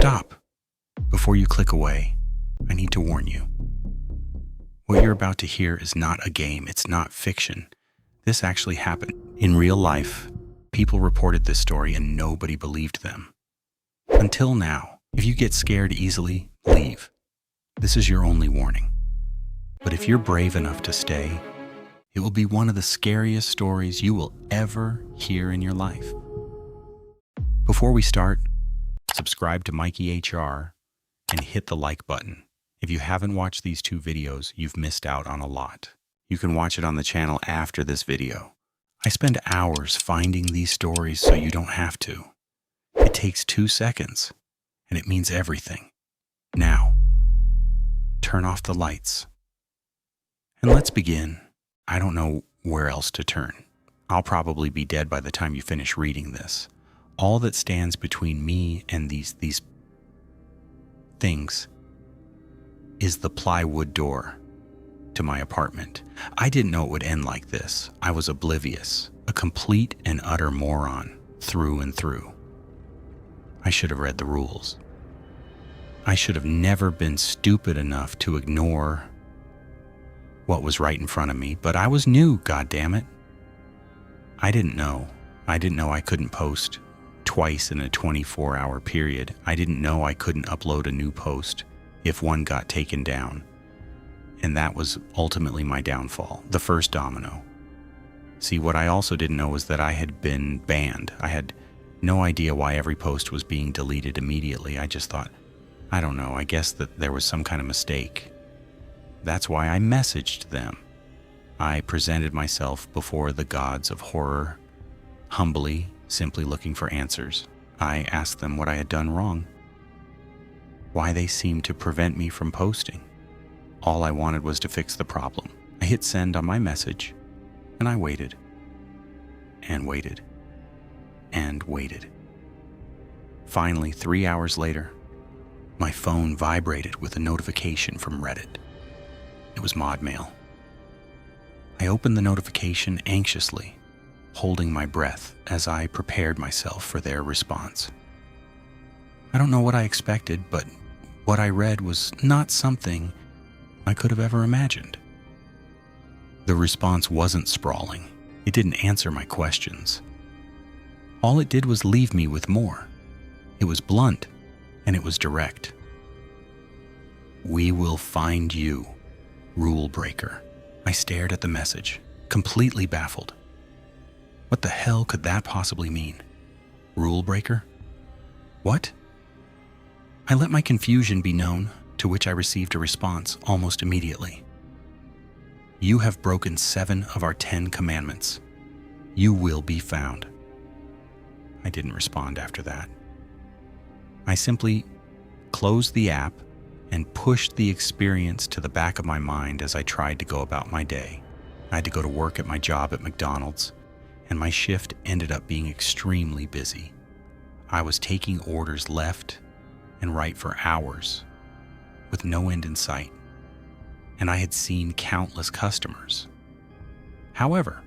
Stop. Before you click away, I need to warn you. What you're about to hear is not a game. It's not fiction. This actually happened. In real life, people reported this story and nobody believed them. Until now, if you get scared easily, leave. This is your only warning. But if you're brave enough to stay, it will be one of the scariest stories you will ever hear in your life. Before we start, subscribe to Mikey HR and hit the like button. If you haven't watched these 2 videos, you've missed out on a lot. You can watch it on the channel after this video. I spend hours finding these stories so you don't have to. It takes 2 seconds, and it means everything. Now, turn off the lights. And let's begin. I don't know where else to turn. I'll probably be dead by the time you finish reading this. All that stands between me and these things is the plywood door to my apartment. I didn't know it would end like this. I was oblivious, a complete and utter moron through and through. I should have read the rules. I should have never been stupid enough to ignore what was right in front of me, but I was new, goddammit. I didn't know. I didn't know I couldn't post twice in a 24-hour period. I didn't know I couldn't upload a new post if one got taken down. And that was ultimately my downfall, the first domino. See, what I also didn't know was that I had been banned. I had no idea why every post was being deleted immediately. I just thought, I don't know, I guess that there was some kind of mistake. That's why I messaged them. I presented myself before the gods of horror, humbly, simply looking for answers. I asked them what I had done wrong, why they seemed to prevent me from posting. All I wanted was to fix the problem. I hit send on my message, and I waited, and waited, and waited. Finally, 3 hours later, my phone vibrated with a notification from Reddit. It was mod mail. I opened the notification anxiously, holding my breath as I prepared myself for their response. I don't know what I expected, but what I read was not something I could have ever imagined. The response wasn't sprawling. It didn't answer my questions. All it did was leave me with more. It was blunt, and it was direct. "We will find you, rule breaker." I stared at the message, completely baffled. What the hell could that possibly mean? Rule breaker? What? I let my confusion be known, to which I received a response almost immediately. "You have broken 7 of our 10 commandments. You will be found." I didn't respond after that. I simply closed the app and pushed the experience to the back of my mind as I tried to go about my day. I had to go to work at my job at McDonald's, and my shift ended up being extremely busy. I was taking orders left and right for hours, with no end in sight, and I had seen countless customers. However,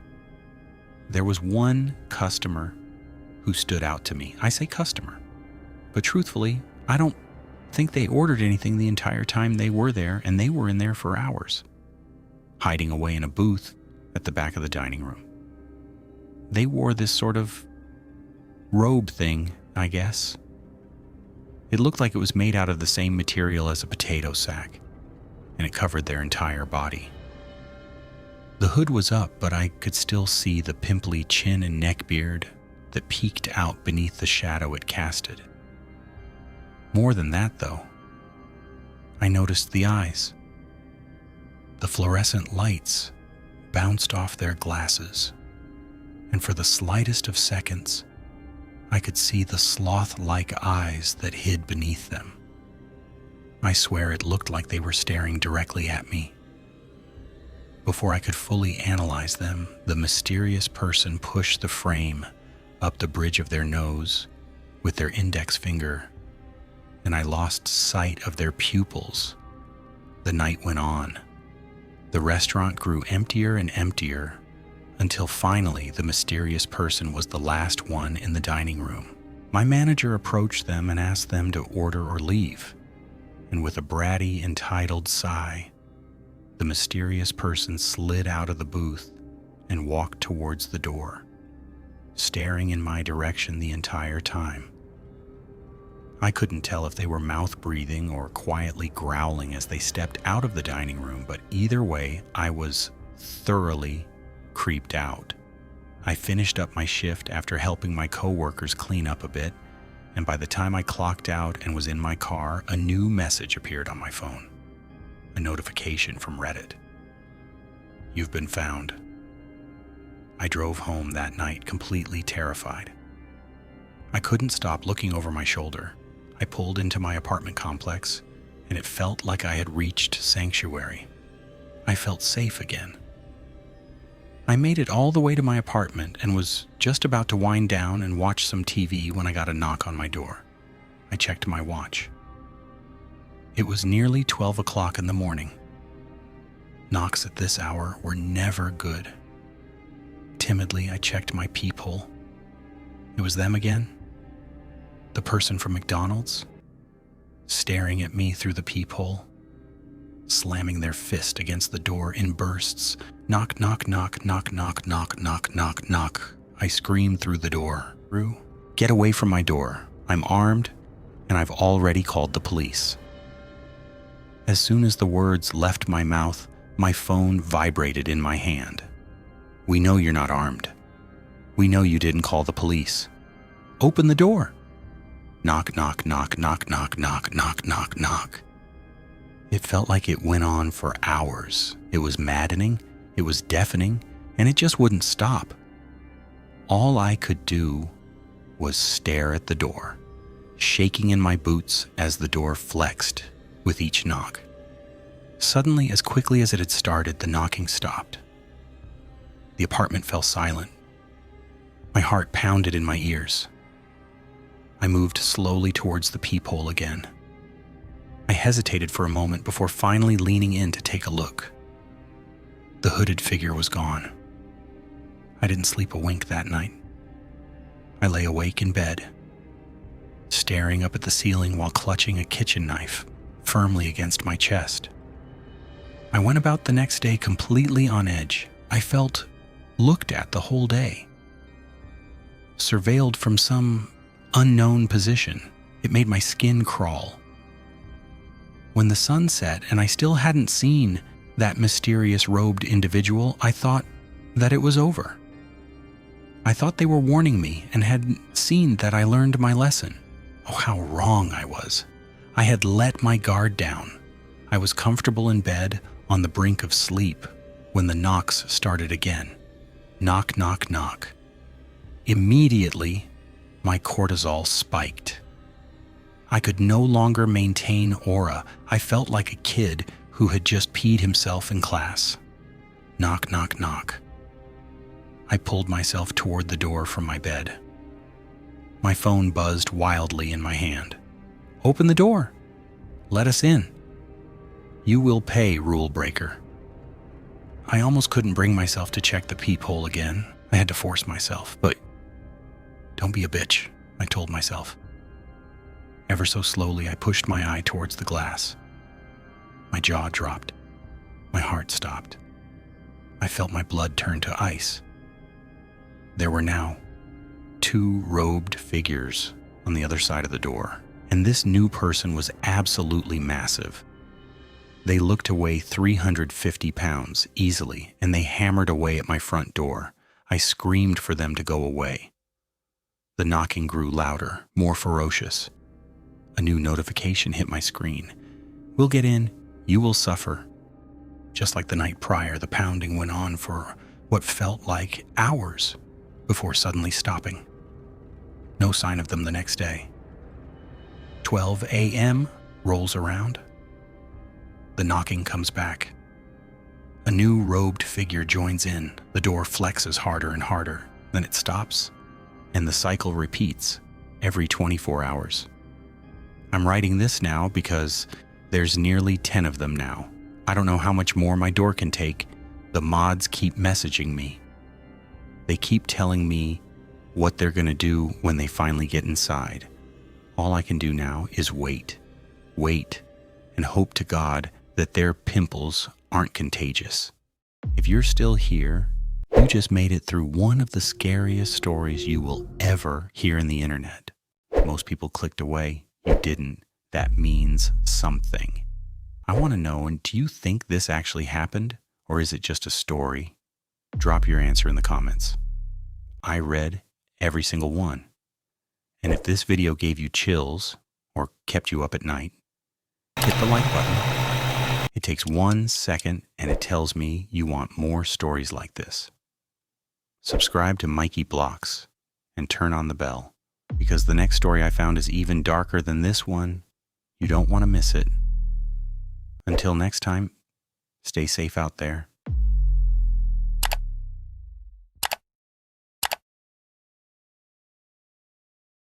there was one customer who stood out to me. I say customer, but truthfully, I don't think they ordered anything the entire time they were there, and they were in there for hours, hiding away in a booth at the back of the dining room. They wore this sort of robe thing, I guess. It looked like it was made out of the same material as a potato sack, and it covered their entire body. The hood was up, but I could still see the pimply chin and neck beard that peeked out beneath the shadow it casted. More than that, though, I noticed the eyes. The fluorescent lights bounced off their glasses, and for the slightest of seconds, I could see the sloth-like eyes that hid beneath them. I swear it looked like they were staring directly at me. Before I could fully analyze them, the mysterious person pushed the frame up the bridge of their nose with their index finger, and I lost sight of their pupils. The night went on. The restaurant grew emptier and emptier until finally the mysterious person was the last one in the dining room. My manager approached them and asked them to order or leave, and with a bratty, entitled sigh, the mysterious person slid out of the booth and walked towards the door, staring in my direction the entire time. I couldn't tell if they were mouth-breathing or quietly growling as they stepped out of the dining room, but either way, I was thoroughly creeped out. I finished up my shift after helping my coworkers clean up a bit, and by the time I clocked out and was in my car, a new message appeared on my phone. A notification from Reddit. You've been found. I drove home that night completely terrified. I couldn't stop looking over my shoulder. I pulled into my apartment complex, and it felt like I had reached sanctuary. I felt safe again. I made it all the way to my apartment and was just about to wind down and watch some TV when I got a knock on my door. I checked my watch. It was nearly 12 o'clock in the morning. Knocks at this hour were never good. Timidly, I checked my peephole. It was them again. The person from McDonald's, staring at me through the peephole, slamming their fist against the door in bursts. Knock, knock, knock, knock, knock, knock, knock, knock, knock. I screamed through the door. Get away from my door. I'm armed, and I've already called the police. As soon as the words left my mouth, my phone vibrated in my hand. We know you're not armed. We know you didn't call the police. Open the door. Knock, knock, knock, knock, knock, knock, knock, knock, knock. It felt like it went on for hours. It was maddening, it was deafening, and it just wouldn't stop. All I could do was stare at the door, shaking in my boots as the door flexed with each knock. Suddenly, as quickly as it had started, the knocking stopped. The apartment fell silent. My heart pounded in my ears. I moved slowly towards the peephole again. I hesitated for a moment before finally leaning in to take a look. The hooded figure was gone. I didn't sleep a wink that night. I lay awake in bed, staring up at the ceiling while clutching a kitchen knife firmly against my chest. I went about the next day completely on edge. I felt looked at the whole day, surveilled from some unknown position. It made my skin crawl. When the sun set and I still hadn't seen that mysterious robed individual, I thought that it was over. I thought they were warning me and had seen that I learned my lesson. Oh, how wrong I was. I had let my guard down. I was comfortable in bed on the brink of sleep when the knocks started again. Knock, knock, knock. Immediately, my cortisol spiked. I could no longer maintain aura. I felt like a kid who had just peed himself in class. Knock, knock, knock. I pulled myself toward the door from my bed. My phone buzzed wildly in my hand. Open the door. Let us in. You will pay, rule breaker. I almost couldn't bring myself to check the peephole again. I had to force myself, but don't be a bitch, I told myself. Ever so slowly, I pushed my eye towards the glass. My jaw dropped. My heart stopped. I felt my blood turn to ice. There were now 2 robed figures on the other side of the door, and this new person was absolutely massive. They looked to weigh 350 pounds easily, and they hammered away at my front door. I screamed for them to go away. The knocking grew louder, more ferocious. A new notification hit my screen. We'll get in, you will suffer. Just like the night prior, the pounding went on for what felt like hours before suddenly stopping. No sign of them the next day. 12 a.m. rolls around. The knocking comes back. A new robed figure joins in. The door flexes harder and harder. Then it stops, and the cycle repeats every 24 hours. I'm writing this now because there's nearly 10 of them now. I don't know how much more my door can take. The mods keep messaging me. They keep telling me what they're going to do when they finally get inside. All I can do now is wait, and hope to God that their pimples aren't contagious. If you're still here, you just made it through one of the scariest stories you will ever hear in the internet. Most people clicked away. You didn't. That means something. I want to know, and do you think this actually happened, or is it just a story? Drop your answer in the comments. I read every single one. And if this video gave you chills or kept you up at night, hit the like button. It takes 1 second and it tells me you want more stories like this. Subscribe to Mikey Blocks and turn on the bell, because the next story I found is even darker than this one. You don't want to miss it. Until next time, stay safe out there.